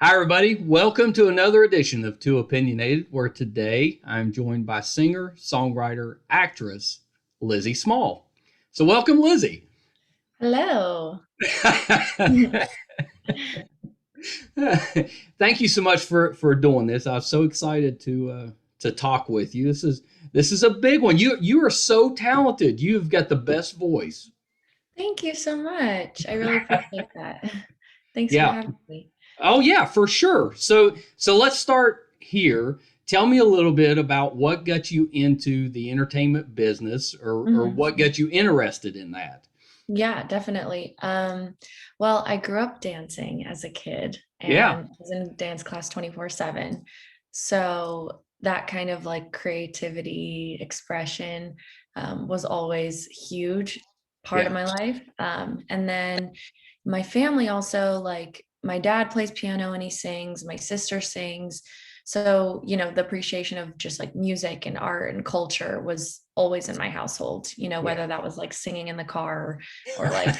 Hi, everybody. Welcome to another edition of Too Opinionated, where today I'm joined by singer, songwriter, actress Lizzy Small. So, welcome, Lizzy. Hello. Thank you so much for doing this. I was so excited to talk with you. This is a big one. You are so talented. You've got the best voice. Thank you so much. I really appreciate that. Thanks for Yeah. having me. Oh yeah, for sure. So let's start here. Tell me a little bit about what got you into the entertainment business or Mhm. what got you interested in that. Yeah, definitely. Well, I grew up dancing as a kid Yeah. and was in dance class 24/7. So that kind of like creativity, expression, was always huge part of Yeah. my life. And then my family also, like my dad plays piano and he sings, my sister sings. So, the appreciation of just like music and art and culture was always in my household, Yeah. whether that was like singing in the car or like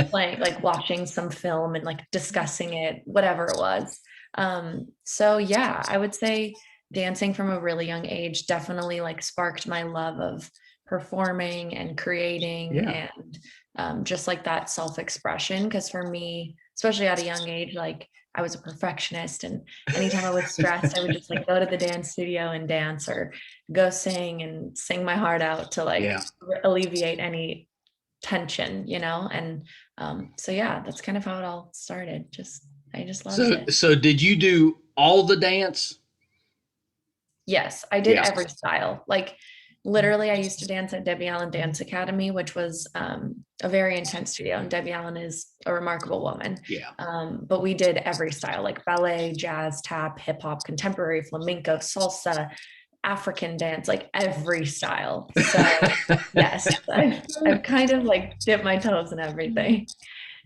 playing, like watching some film and like discussing it, whatever it was. So yeah, I would say dancing from a really young age definitely like sparked my love of performing and creating Yeah. and just like that self-expression. Because for me, especially at a young age, like I was a perfectionist, and anytime I was stressed, I would just like go to the dance studio and dance or go sing and sing my heart out to like Yeah. alleviate any tension, and so yeah, that's kind of how it all started. I just loved So it. so did you do all the dance? Yes, I did Yeah. every style. Like literally, I used to dance at Debbie Allen Dance Academy, which was a very intense studio. And Debbie Allen is a remarkable woman. Yeah. But we did every style, like ballet, jazz, tap, hip hop, contemporary, flamenco, salsa, African dance, like every style. So yes, I've kind of like dipped my toes in everything.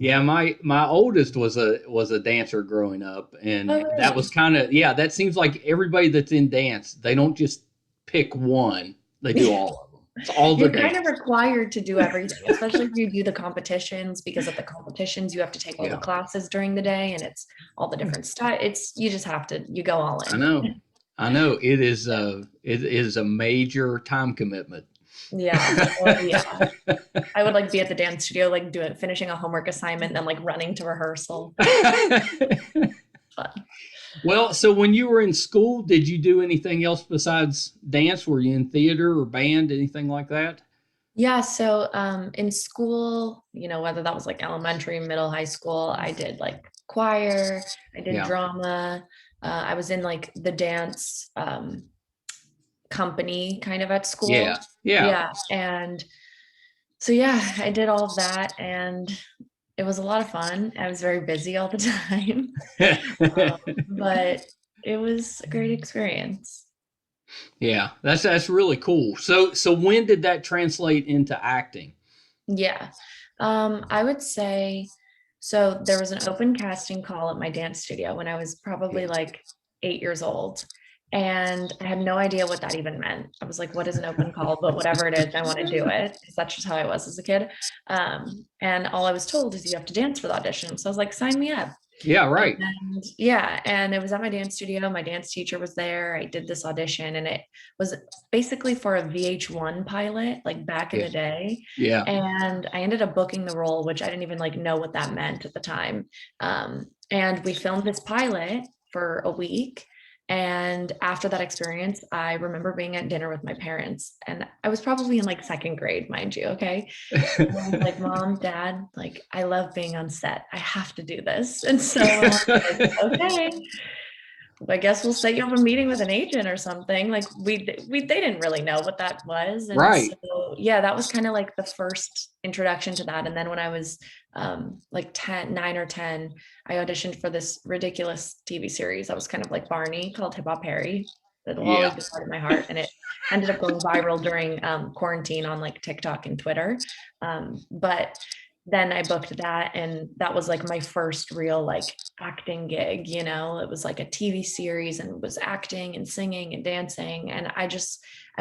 Yeah, my oldest was a dancer growing up, Oh, and that was really? kind of yeah. That seems like everybody that's in dance, they don't just pick one; they do all of them. It's all the You're kind of dance. required to do everything, especially if you do the competitions, because at the competitions you have to take all the Yeah, classes during the day and it's all the different styles. You just have to, you go all I in. know. I know it is a major time commitment. Yeah. Oh, yeah. I would like be at the dance studio, like doing finishing a homework assignment, then like running to rehearsal. Fun. Well, so when you were in school, did you do anything else besides dance? Were you in theater or band, anything like that? Yeah, so in school, whether that was like elementary, middle, high school, I did like choir, I did Yeah, drama, I was in like the dance company kind of at yeah, school. yeah. Yeah, and so yeah, I did all of that and it was a lot of fun. I was very busy all the time, but it was a great experience. Yeah, that's really cool. So when did that translate into acting? Yeah. I would say so there was an open casting call at my dance studio when I was Yeah, probably like 8 years old. And I had no idea what that even meant. I was like, what is an open call? But whatever it is, I want to do it because that's just how I was as a kid. And all I was told is you have to dance for the audition. So I was like, sign me up. yeah, right. And yeah, and it was at my dance studio. My dance teacher was there. I did this audition, and it was basically for a VH1 pilot, like back in Yeah, the day. yeah, And I ended up booking the role, which I didn't even like know what that meant at the time. And we filmed this pilot for a week. And after that experience, I remember being at dinner with my parents, and I was probably in like second grade, mind you. Okay. And I was like, Mom, Dad, like, I love being on set. I have to do this. And so my mom's like, okay, I guess we'll set you up a meeting with an agent or something. Like they didn't really know what that was. And so right. yeah, that was kind of like the first introduction to that. And then when I was like 10, 9 or 10, I auditioned for this ridiculous TV series. I was kind of like Barney called Hip Hop Harry. That will always Yeah, be part of my heart. And it ended up going viral during quarantine on like TikTok and Twitter. But then I booked that, and that was like my first real like acting gig. It was like a TV series and was acting and singing and dancing. And I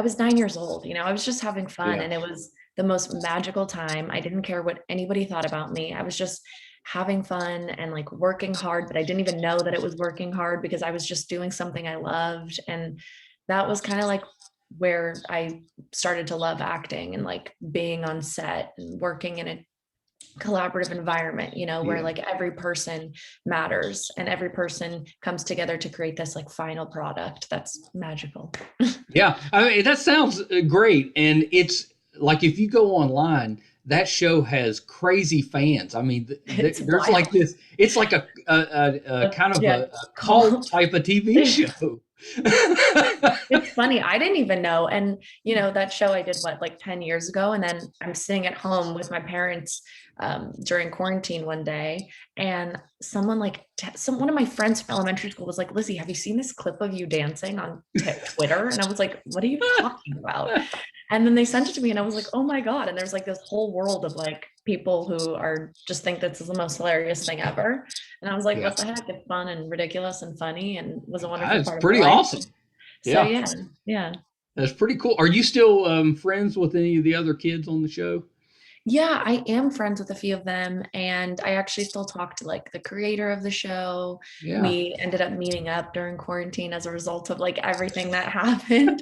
was 9 years old, I was just having fun, yeah, and it was the most magical time. I didn't care what anybody thought about me. I was just having fun and like working hard, but I didn't even know that it was working hard because I was just doing something I loved. And that was kind of like where I started to love acting and like being on set and working in a collaborative environment, where Yeah. like every person matters and every person comes together to create this like final product that's magical. Yeah. I mean, that sounds great. And it's like if you go online, that show has crazy fans. I mean, It's there's like wild. this, it's like a kind of Yeah, a cult cult. type of TV show. It's funny. I didn't even know. And, that show I did what, like 10 years ago. And then I'm sitting at home with my parents during quarantine one day. And someone like, one of my friends from elementary school was like, Lizzy, have you seen this clip of you dancing on Twitter? And I was like, what are you talking about? And then they sent it to me and I was like, oh my God. And there's like this whole world of like people who are just think this is the most hilarious thing ever. And I was like, Yeah. what the heck? It's fun and ridiculous and funny and was a wonderful That's part of my pretty life. awesome. So Yeah. yeah, yeah. That's pretty cool. Are you still friends with any of the other kids on the show? Yeah, I am friends with a few of them, and I actually still talk to like the creator of the show. Yeah. We ended up meeting up during quarantine as a result of like everything that happened.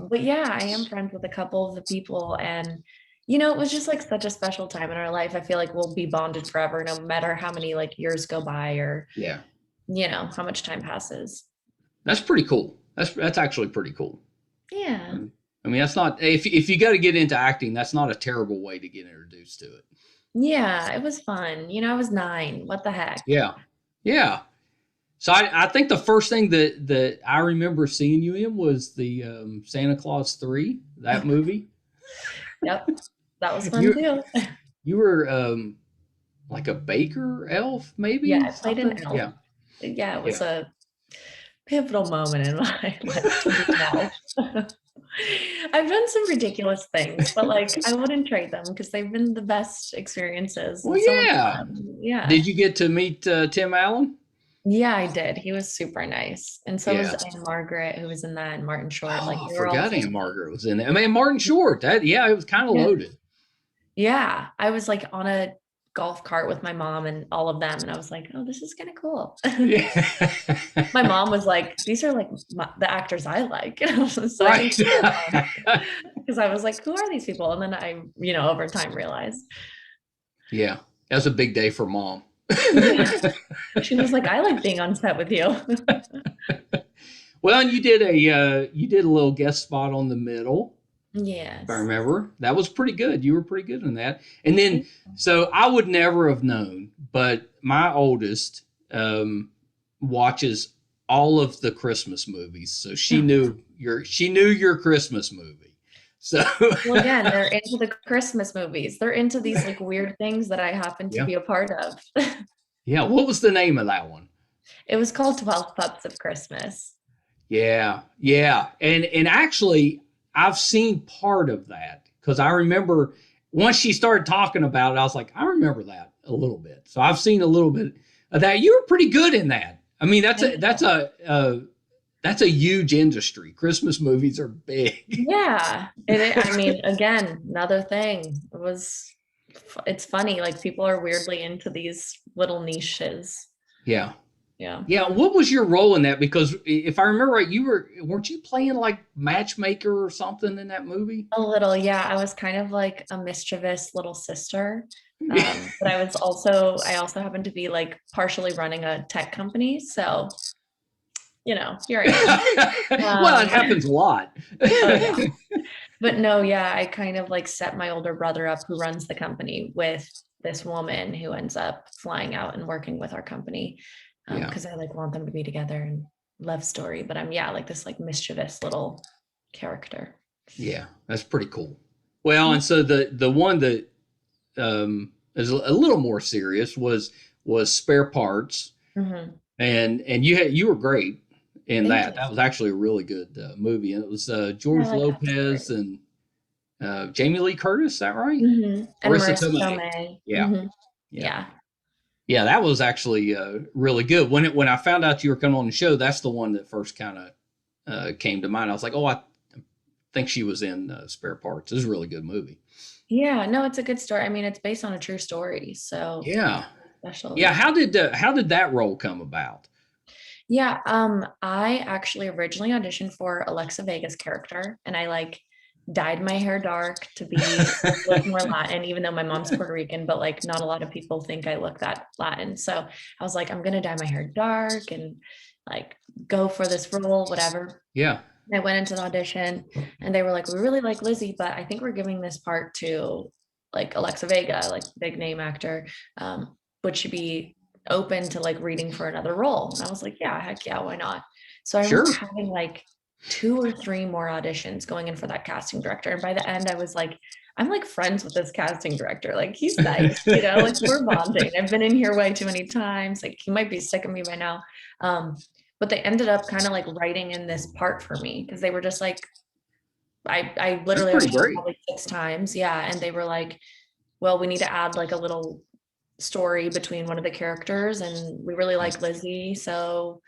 But yeah, I am friends with a couple of the people, and it was just like such a special time in our life. I feel like we'll be bonded forever, no matter how many like years go by or Yeah. how much time passes. That's pretty cool. That's actually pretty cool. Yeah. I mean, that's not if you got to get into acting, that's not a terrible way to get introduced to it. Yeah, it was fun. I was 9. What the heck? Yeah. Yeah. So I think the first thing that I remember seeing you in was the Santa Claus 3, that movie. Yep. That was fun You too. you were like a baker elf, Yeah, maybe I played an something. elf. Yeah. Yeah, it was Yeah. a pivotal moment in my life to be an elf. I've done some ridiculous things, but like I wouldn't trade them because they've been the best experiences Well, and so much yeah. fun. Yeah. Did you get to meet Tim Allen? Yeah, I did. He was super nice. And so was Yeah. Anne Margaret, who was in that, and Martin Short. Like Oh, I they were all forgot so Aunt Margaret was in there. I mean, Martin Short. That yeah, it was kind of yeah. loaded. Yeah. I was like on a golf cart with my mom and all of them. And I was like, oh, this is kind of cool. Yeah. My mom was like, these are like the actors I like. So I think Right. she because I was like, who are these people? And then I, over time realized. Yeah. That was a big day for mom. Yeah. She was like, I like being on set with you. Well, and you did a little guest spot on the middle, if I Yes. remember. That was pretty good. You were pretty good in that. And then so I would never have known, but my oldest watches all of the Christmas movies. So she knew your Christmas movie. So Well, again, they're into the Christmas movies. They're into these like weird things that I happen to yeah. be a part of. Yeah. What was the name of that one? It was called 12 Pups of Christmas. Yeah, yeah, and actually, I've seen part of that because I remember once she started talking about it, I was like, I remember that a little bit. So I've seen a little bit of that. You were pretty good in that. I mean, that's a huge industry. Christmas movies are big. Yeah. I mean, again, another thing. It's funny. Like people are weirdly into these little niches. Yeah, Yeah. yeah. What was your role in that? Because if I remember right, weren't you playing like matchmaker or something in that movie? A little, yeah. I was kind of like a mischievous little sister. But I also happened to be like partially running a tech company. So, here I am. Well, it happens a lot. Oh yeah. But no, yeah, I kind of like set my older brother up who runs the company with this woman who ends up flying out and working with our company. Yeah. Because I like want them to be together and love story. But I'm like this like mischievous little character. Yeah, that's pretty cool. Well, and so the one that is a little more serious was Spare Parts, Mm-hmm. and you were great in Thank that. you. That was actually a really good movie, and it was I George like that Lopez story. and Jamie Lee Curtis. Is that right? Mm-hmm. And Marissa Marissa Tomei. Tomei. Yeah, Mm-hmm. yeah, Yeah. yeah. That was actually really good. When I found out you were coming on the show, that's the one that first kind of came to mind. I was like, oh, I think she was in Spare Parts. This is a really good movie. Yeah. No, it's a good story. I mean, it's based on a true story. So Yeah. special Yeah, week. how did that role come about? Yeah, I actually originally auditioned for Alexa Vega's character, and I like dyed my hair dark to be look more Latin, even though my mom's Puerto Rican, but like not a lot of people think I look that Latin. So I was like, I'm gonna dye my hair dark and like go for this role, whatever. Yeah, I went into the audition and they were like, we really like Lizzy, but I think we're giving this part to like Alexa Vega, like big name actor. Would she be open to like reading for another role? And I was like, yeah, heck yeah, why not? So I remember sure. having like two or three more auditions going in for that casting director. And by the end, I was like, I'm like friends with this casting director. Like he's nice, you know, like we're bonding. I've been in here way too many times. Like he might be sick of me by now. But they ended up kind of like writing in this part for me because they were just like, I That's literally pretty auditioned great. probably 6 times. Yeah. And they were like, well, we need to add like a little story between one of the characters. And we really like Lizzy. So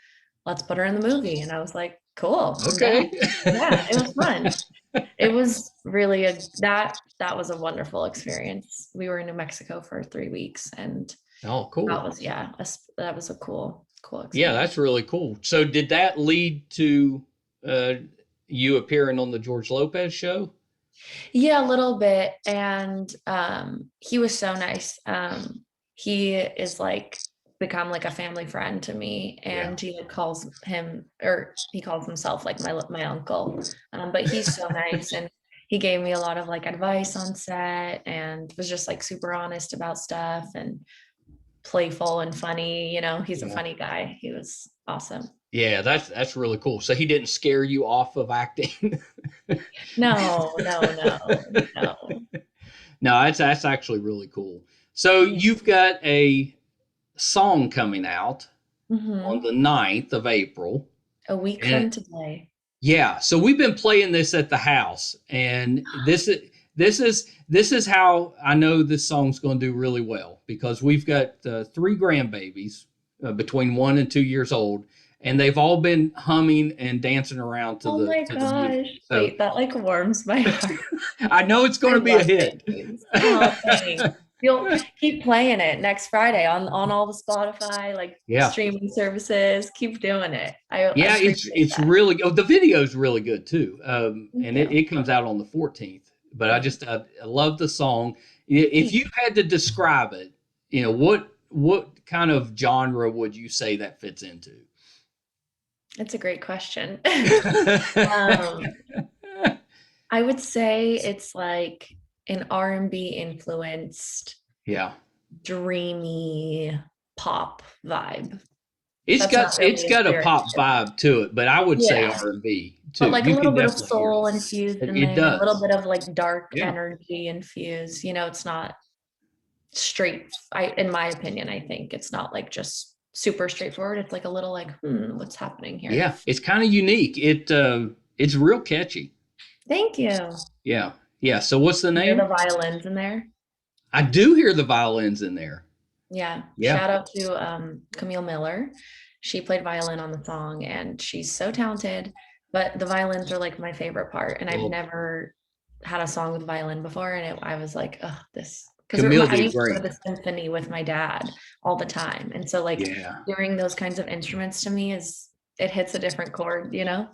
let's put her in the movie. And I was like, cool, I'm down. Okay. Yeah, it was fun. It was really that was a wonderful experience. We were in New Mexico for 3 weeks and Oh, that cool. was, yeah, that was a cool Yeah, experience. that's really cool. So did that lead to uh, you appearing on the George Lopez show? Yeah, a little bit. And he was so nice. He is like become like a family friend to me, Yeah. and he like calls him or he calls himself like my uncle. But he's so nice, and he gave me a lot of like advice on set and was just like super honest about stuff and playful and funny. You know, he's a Yeah. funny guy. He was awesome. Yeah, that's really cool. So he didn't scare you off of acting? No, no, no, no. No, that's actually really cool. So Yeah. you've got a song coming out on Hmm. the 9th of April. A week And from today. yeah, so we've been playing this at the house, and this is how I know this song's going to do really well because we've got three grandbabies between 1 and 2 years old, and they've all been humming and dancing around Oh my to the music. gosh. So Wait, that like warms my heart. I know it's going I to be a love hit. babies. Oh, thanks. You'll keep playing it next Friday on all the Spotify like Yeah, streaming services. Keep doing it. I yeah, appreciate it's that. really oh, the video's really good too, Thank and you. it comes out on the 14th. But Thanks. I love the song. If Thanks. you had to describe it, what kind of genre would you say that fits into? It's a great question. Um, I would say it's like an R&B influenced, Yeah, dreamy pop vibe. That's not it's really a got a pop stereotype. vibe to it, but I would say Yeah. R&B But too. like a You little can bit of definitely hear soul it. infused in It there, a little does. bit of like dark Yeah. energy infused. You know, it's not straight. In my opinion, I think it's not like just super straightforward. It's like a little like, what's happening here? Yeah, it's kind of unique. It's real catchy. Thank you. Yeah. Yeah. So what's the You hear the name? violins in there? I do hear the violins in there. Yeah. Yeah. Shout out to Camille Miller. She played violin on the song and she's so talented. But the violins are like my favorite part. And I've Well, never had a song with violin before. And I was like, oh, this, because Camille I did used to go great. to the symphony with my dad all the time. And so, like, Yeah. hearing those kinds of instruments to me it hits a different chord, you know?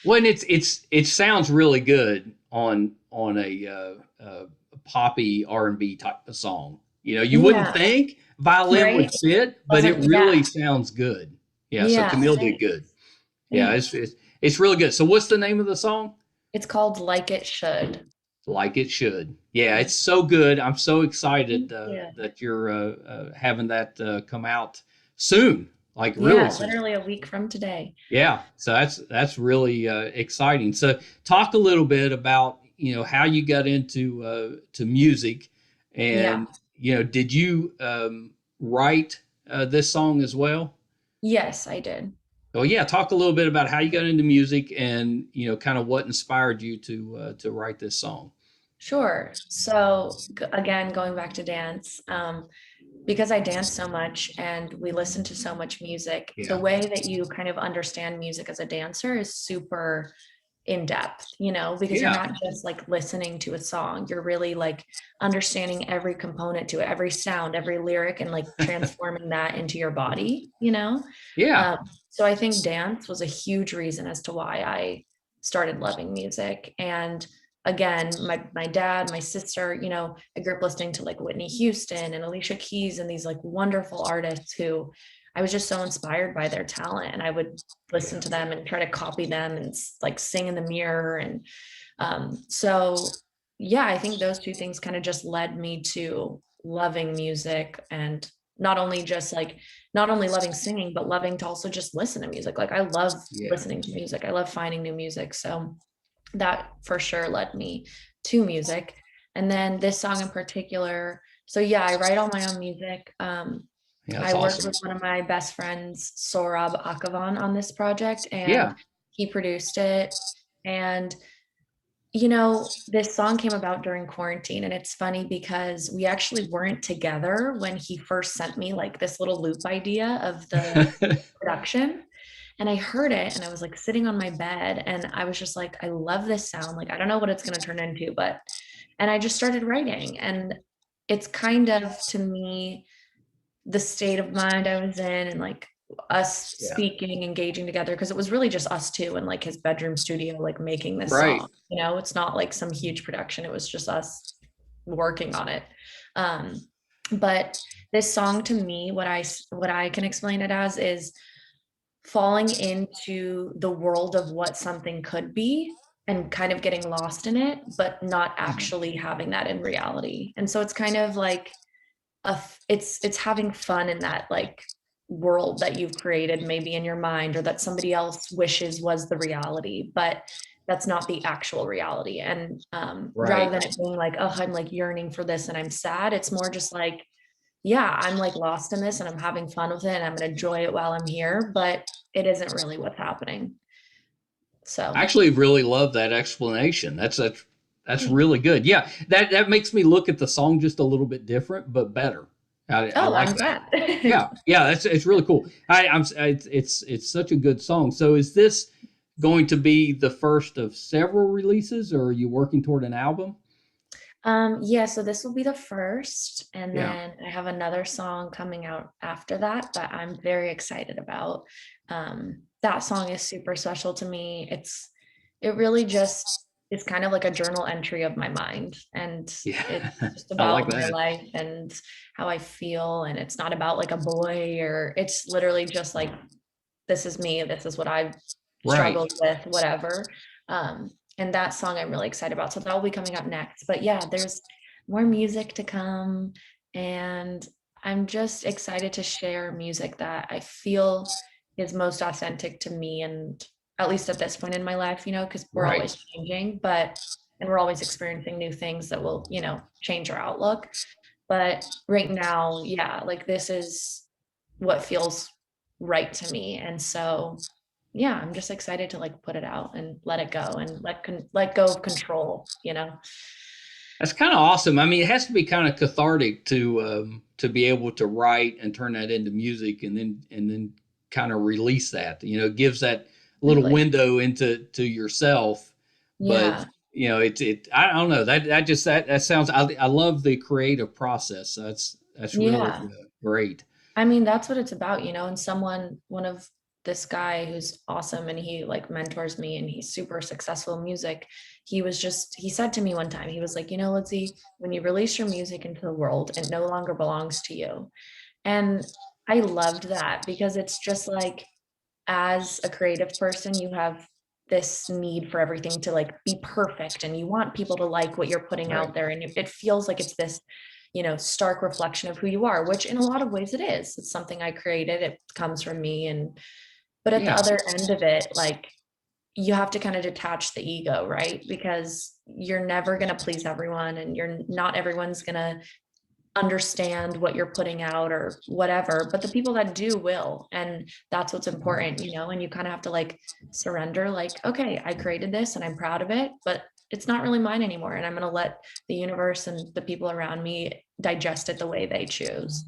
Well, and it sounds really good on a poppy R&B type of song. You know, you wouldn't Yeah. think violin would Right. fit, but it Wasn't, yeah. really sounds good. Yeah. So Yeah. Camille did Thanks. good. Yeah. Thanks. It's really good. So what's the name of the song? It's called Like It Should. Like it should. Yeah, it's so good. I'm so excited Yeah. that you're having that come out soon, like really Yeah. soon. Literally a week from today. Yeah, so that's really exciting. So talk a little bit about how you got into to music, Yeah. and did you write this song as well? Yes, I did. Oh yeah, talk a little bit about how you got into music and kind of what inspired you to write this song. Sure. So again, going back to dance, because I dance so much and we listen to so much music, the Yeah, way that you kind of understand music as a dancer is super in depth, because you're Yeah. not just like listening to a song. You're really like understanding every component to it, every sound, every lyric, and like transforming that into your body. Yeah. So I think dance was a huge reason as to why I started loving music. And again, my dad, my sister, I grew up listening to like Whitney Houston and Alicia Keys and these like wonderful artists who I was just so inspired by their talent. And I would listen to them and try to copy them and like sing in the mirror. And so, yeah, I think those two things kind of just led me to loving music, and not only just like, not only loving singing, but loving to also just listen to music. Like I love Yeah. listening to music. I love finding new music. So that for sure led me to music. And then this song in particular. So yeah, I write all my own music. Yeah. That's I worked awesome. with one of my best friends, Sorab Akavan, on this project, and Yeah. he produced it. And this song came about during quarantine, and it's funny because we actually weren't together when he first sent me like this little loop idea of the production. And I heard it and I was like sitting on my bed and I was just like, I love this sound. Like, I don't know what it's going to turn into, and I just started writing. And it's kind of to me the state of mind I was in, and like us Yeah. speaking, engaging together, because it was really just us two in like his bedroom studio, like making this Right. song. It's not like some huge production. It was just us working on it. Um, but this song to me, what I can explain it as is falling into the world of what something could be and kind of getting lost in it, but not Mhm. actually having that in reality. And so it's kind of like it's having fun in that like world that you've created maybe in your mind, or that somebody else wishes was the reality, but that's not the actual reality. And rather Right. than it being like, oh, I'm like yearning for this and I'm sad, it's more just like, yeah, I'm like lost in this and I'm having fun with it and I'm going to enjoy it while I'm here, but it isn't really what's happening. I So, actually really love that explanation. That's thanks. really good. Yeah, that makes me look at the song just a little bit different, but better. I Oh, like I'm that. glad. Yeah, yeah, it's really cool. It's such a good song. So is this going to be the first of several releases, or are you working toward an album? Yeah, so this will be the first, and Yeah. then I have another song coming out after that that I'm very excited about. That song is super special to me. It really just is kind of like a journal entry of my mind, and Yeah. it's just I like about my that. life and how I feel, and it's not about like a boy, or it's literally just like, this is me, this is what I've Right. struggled with, whatever. And that song I'm really excited about. So that will be coming up next. But yeah, there's more music to come. And I'm just excited to share music that I feel is most authentic to me. And at least at this point in my life, because we're Right. always changing, and we're always experiencing new things that will, change our outlook. But right now, yeah, like this is what feels right to me. And so, yeah, I'm just excited to like put it out and let it go and let go of control. That's kind of awesome. I mean, it has to be kind of cathartic to be able to write and turn that into music, and then kind of release that. It gives that little Exactly. window into yourself. But Yeah. it I don't know, that sounds. I love the creative process. That's really Yeah. great. I mean, that's what it's about, and one of this guy who's awesome and he like mentors me and he's super successful in music. He said to me one time, he was like, Lizzy, when you release your music into the world, it no longer belongs to you. And I loved that because it's just like, as a creative person, you have this need for everything to like be perfect and you want people to like what you're putting Right. out there. And it feels like it's this, stark reflection of who you are, which in a lot of ways it is. It's something I created. It comes from me. But at the Yeah. other end of it, like you have to kind of detach the ego, right? Because you're never going to please everyone and you're not everyone's going to understand what you're putting out or whatever, but the people that do will. And that's what's important, and you kind of have to like surrender, like, okay, I created this and I'm proud of it, but it's not really mine anymore. And I'm going to let the universe and the people around me digest it the way they choose.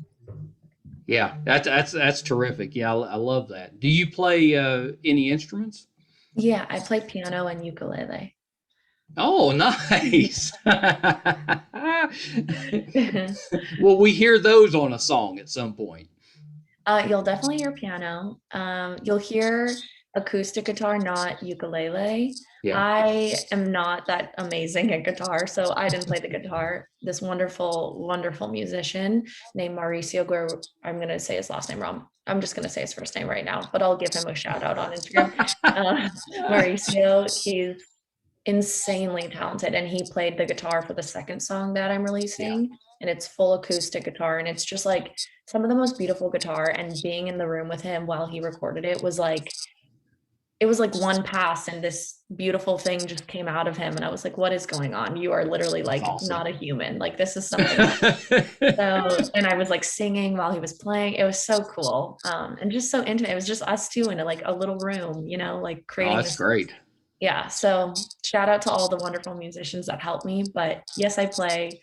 Yeah. That's terrific. Yeah, I love that. Do you play any instruments? Yeah, I play piano and ukulele. Oh, nice. Will we hear those on a song at some point? You'll definitely hear piano. You'll hear acoustic guitar, not ukulele. Yeah. I am not that amazing at guitar, so I didn't play the guitar. This wonderful, wonderful musician named Mauricio I'm going to say his last name wrong. I'm just going to say his first name right now, but I'll give him a shout out on Instagram. Uh, Mauricio, he's insanely talented, and he played the guitar for the second song that I'm Yeah. releasing, and it's full acoustic guitar, and it's just like some of the most beautiful guitar. And being in the room with him while he recorded it was like, it was like one pass and this beautiful thing just came out of him, and I was like, what is going on? You are literally That's like awesome. not a human, like this is something else. So, and I was like singing while he was playing. It was so cool, and just so intimate. It was just us two in like a little room, like Oh, creating that's this. great. Yeah, so shout out to all the wonderful musicians that helped me. But yes, I play,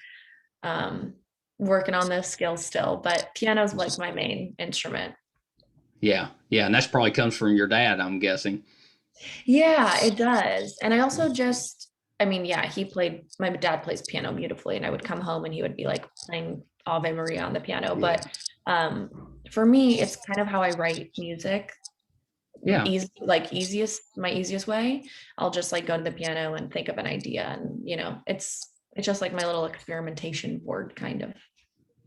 um, working on those skills still, but piano's like my main instrument. Yeah. Yeah. And that's probably comes from your dad, I'm guessing. Yeah, it does. And I also just, I mean, yeah, my dad plays piano beautifully, and I would come home and he would be like playing Ave Maria on the piano. Yeah. But for me, it's kind of how I write music. Yeah. My easiest way. I'll just like go to the piano and think of an idea, and it's just like my little experimentation board kind of.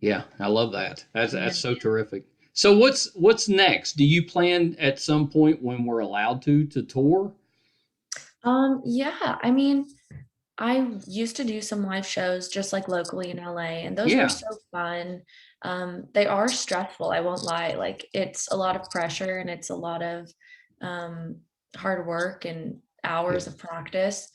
Yeah. I love that. Yeah. That's so terrific. So what's next? Do you plan at some point when we're allowed to tour? Yeah, I mean, I used to do some live shows just like locally in LA, and those were Yeah. so fun. They are stressful, I won't lie. Like it's a lot of pressure, and it's a lot of um, hard work and Yeah. hours of practice.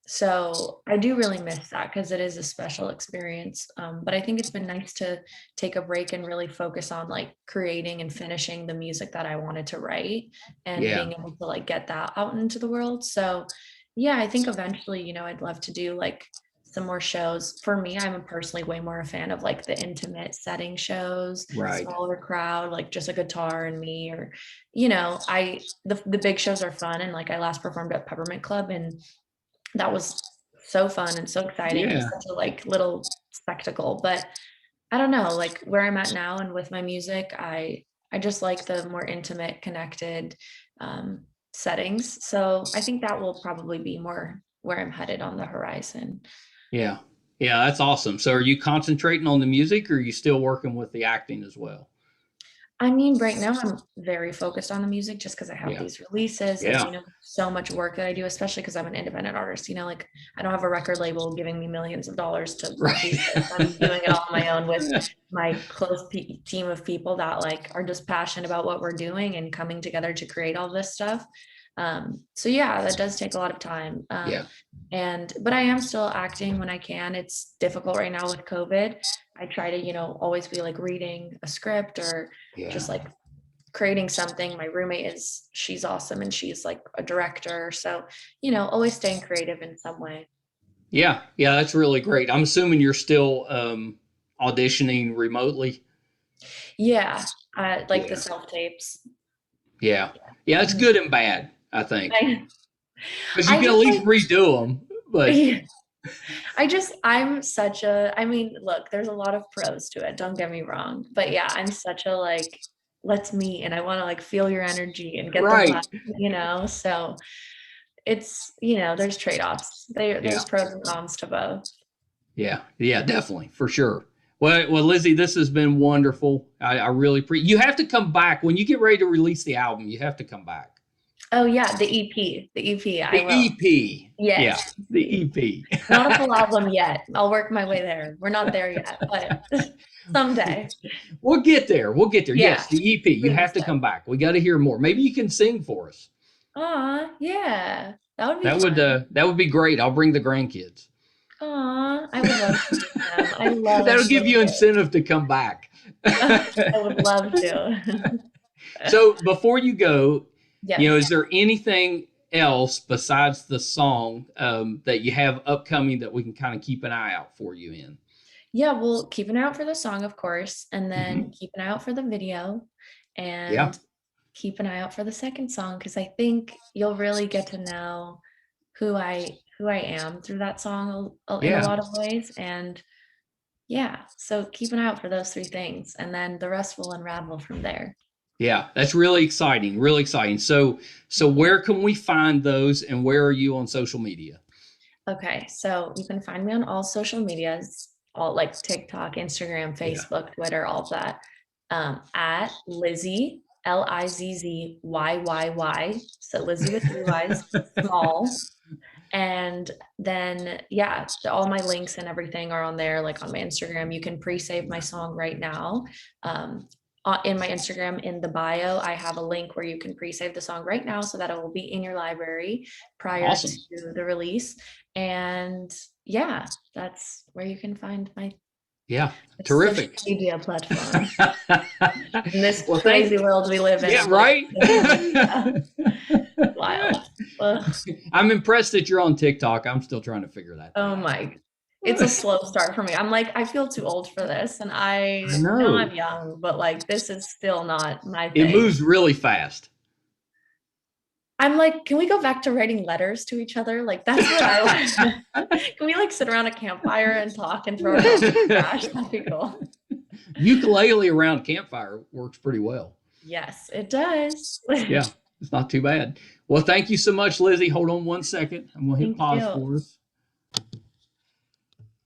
So I do really miss that because it is a special experience. But I think it's been nice to take a break and really focus on like creating and finishing the music that I wanted to write, and Yeah. being able to like get that out into the world. So yeah, I think eventually, I'd love to do like some more shows. For me, I'm personally way more a fan of like the intimate setting shows, Right. smaller crowd, like just a guitar and me, or the big shows are fun. And like I last performed at Peppermint Club, and that was so fun and so exciting and Yeah. such a like little spectacle. But I don't know, like where I'm at now and with my music, I just like the more intimate, connected settings. So I think that will probably be more where I'm headed on the horizon. Yeah. Yeah, that's awesome. So are you concentrating on the music or are you still working with the acting as well? I mean, right now I'm very focused on the music just because I have Yeah. these releases and, Yeah. so much work that I do, especially because I'm an independent artist, like I don't have a record label giving me millions of dollars to do Right. this. I'm doing it all on my own with my close team of people that like are just passionate about what we're doing and coming together to create all this stuff. So yeah, that does take a lot of time. Yeah. But I am still acting when I can. It's difficult right now with COVID. I try to, always be like reading a script or Yeah. just like creating something. My roommate she's awesome, and she's like a director. So, always staying creative in some way. Yeah. Yeah, that's really great. I'm assuming you're still auditioning remotely. Yeah. Like the Yeah. self tapes. Yeah. Yeah, it's good and bad, I think. I, Because you I can at just least like, redo them. But I'm such I mean, look, there's a lot of pros to it. Don't get me wrong. But yeah, I'm such a like, let's meet, and I want to like feel your energy and get the vibe, right. So it's, there's trade-offs. Yeah. There's pros and cons to both. Yeah. Yeah, definitely. For sure. Well, Lizzy, this has been wonderful. I really you have to come back when you get ready to release the album. You have to come back. Oh yeah, the EP, I The will. EP. Yeah, Yes, the EP. EP. Not a full album yet. I'll work my way there. We're not there yet, but someday. We'll get there. We'll get there. Yeah, Yes, the EP. You baby have to steps. come back. We got to hear more. Maybe you can sing for us. Aw, yeah, that would be fun. That would be great. I'll bring the grandkids. Aw, I would love to meet them. I love That'll give little you kids. incentive to come back. I would love to. So before you go, is Yes. there anything else besides the song that you have upcoming that we can kind of keep an eye out for you in? Yeah, well, keep an eye out for the song, of course, and then Hmm. keep an eye out for the video. Yeah. And keep an eye out for the second song, because I think you'll really get to know who I am through that song in a Yeah. lot of ways. And yeah, so keep an eye out for those three things, and then the rest will unravel from there. Yeah, that's really exciting. Really exciting. So where can we find those, and where are you on social media? Okay, so you can find me on all social medias, all like TikTok, Instagram, Yeah. Facebook, Twitter, all of that. At Lizzy, Lizzyyyy. So Lizzy with three Y's, Small. And then, yeah, all my links and everything are on there, like on my Instagram. You can pre-save my song right now. In my Instagram, in the bio, I have a link where you can pre-save the song right now so that it will be in your library prior Awesome. to the release. And yeah, that's where you can find my Yeah. social Terrific. media platform in this Well, crazy world we live in. yeah, Of like right. social media. Wild. Ugh. I'm impressed that you're on TikTok. I'm still trying to figure that Oh thing out. my, it's a slow start for me. I'm like, I feel too old for this. And I I know know. I'm young, but like, this is still not my It thing. moves really fast. I'm like, can we go back to writing letters to each other? Like, that's what I like. Can we like sit around a campfire and talk and throw our phones in the trash? That'd be cool. Ukulele around campfire works pretty well. Yes, it does. Yeah, it's not too bad. Well, thank you so much, Lizzy. Hold on one second. I'm going to hit Thank pause you. for us.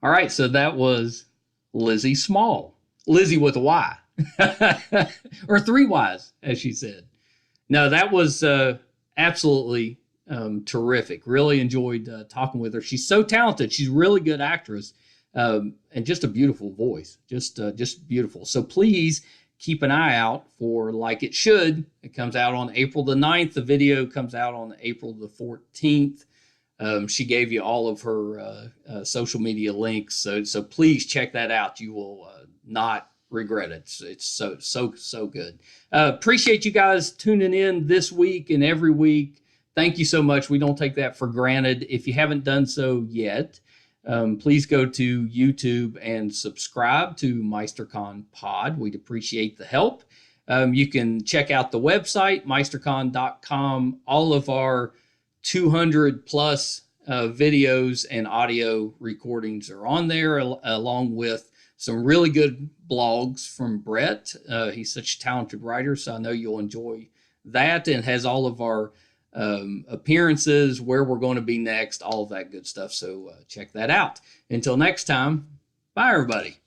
All right, so that was Lizzy Small. Lizzy with a Y. Or three Y's, as she said. No, that was absolutely terrific. Really enjoyed talking with her. She's so talented. She's a really good actress, and just a beautiful voice. Just beautiful. So please keep an eye out for Like It Should. It comes out on April the 9th. The video comes out on April the 14th. She gave you all of her social media links, so please check that out. You will not regret it. It's so good. Appreciate you guys tuning in this week and every week. Thank you so much. We don't take that for granted. If you haven't done so yet, please go to YouTube and subscribe to Meisterkhan Pod. We'd appreciate the help. You can check out the website, meisterkhan.com. All of our 200 plus videos and audio recordings are on there, along with some really good blogs from Brett. He's such a talented writer, so I know you'll enjoy that, and has all of our appearances, where we're going to be next, all of that good stuff. So check that out. Until next time, bye, everybody.